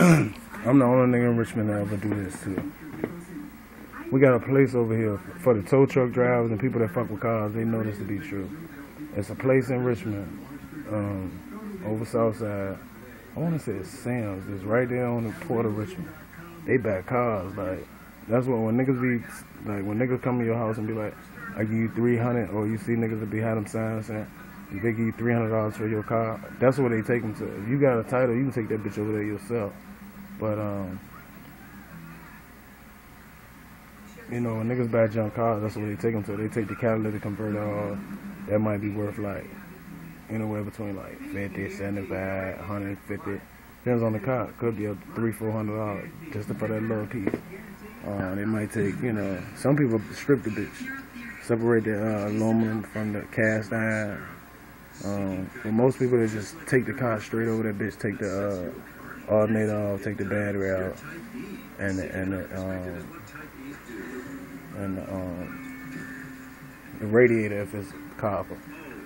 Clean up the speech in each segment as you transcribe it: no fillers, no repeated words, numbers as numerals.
I'm the only nigga in Richmond that ever do this too. We got a place over here for the tow truck drivers and people that fuck with cars. They know this to be true. It's a place in Richmond, over South Side. I want to say it's Sam's. It's right there on the port of Richmond. They back cars. Like, that's what when niggas be like, when niggas come to your house and be like, I give you 300, or you see niggas that be had them signs saying they give you $300 for your car. That's what they take them to. If you got a title, you can take that bitch over there yourself. But you know, when niggas buy junk cars, that's what they take them to. They take the catalytic converter off. That might be worth like anywhere between like 50, 75, 150. Depends on the car. Could be up to $300-400 just for that little piece. They might take, you know, some people strip the bitch, separate the aluminum from the cast iron. For most people, they just take the car straight over that bitch, take the alternator off, take the battery out, and the radiator if it's copper.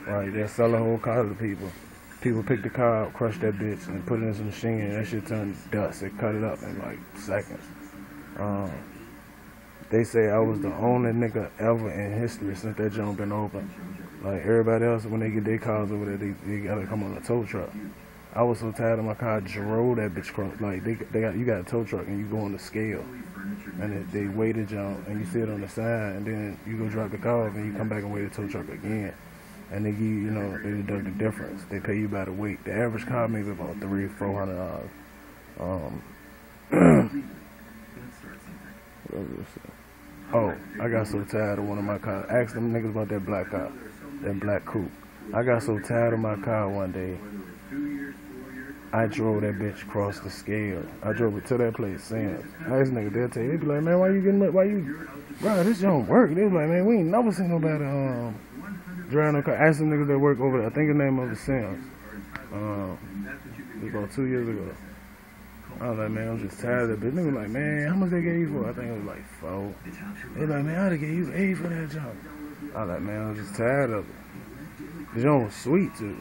Right, they sell the whole car to people. People pick the car up, crush that bitch, and put it in some machine, and that shit turn dust. They cut it up in like seconds. They say I was the only nigga ever in history since that joint been open. Like everybody else, when they get their cars over there, they gotta come on a tow truck. I was so tired of my car, I drove that bitch cross. Like you got a tow truck and you go on the scale, and they weigh the jump, and you see it on the side, and then you go drop the car off, and you come back and weigh the tow truck again. And they give you, you know, they deduct the difference. They pay you by the weight. The average car maybe about $300-400. Oh, I got so tired of one of my cars. Ask them niggas about that black car, that black coupe. I got so tired of my car one day. I drove that bitch across the scale. I drove it to that place, Sam's. Nice nigga, they'll tell you, they be like, man, bro, this don't work. They was like, man, we ain't never seen nobody driving no car. Ask some niggas that work over there. I think the name of it Sam's. It was about 2 years ago. I was like, man, I'm just tired of it. Nigga was like, man, how much they gave you for? I think it was like 4. They was like, man, I'd have gave you 8 for that job. I was like, man, I'm just tired of it. The joint was sweet too.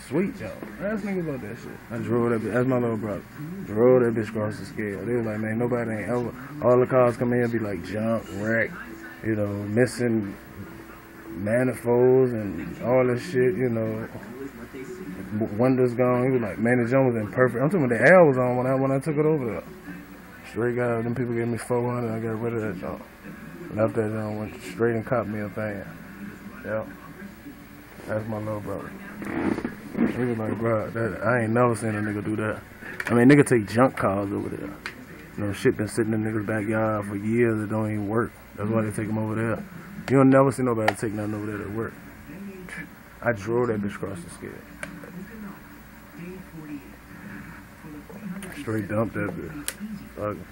Sweet job. Ask niggas about that shit. I drove that bitch. That's my little brother. Drove that bitch across the scale. They was like, man, nobody ain't ever. All the cars come in and be like junk, wreck, you know, missing manifolds and all this shit, you know. Windows gone. He was like, man, the junk was imperfect. I'm talking about the air was on when I took it over there. Straight got them people gave me $400. I got rid of that junk. Left that junk, went straight and copped me a van. Yep. That's my little brother. He was like, bro, I ain't never seen a nigga do that. I mean, nigga take junk cars over there. You know, shit been sitting in niggas' backyard for years that don't even work. That's why they take them over there. You don't never see nobody take nothing over there that work. I drove that bitch across the scale. Straight dumped that bitch. Fuck it.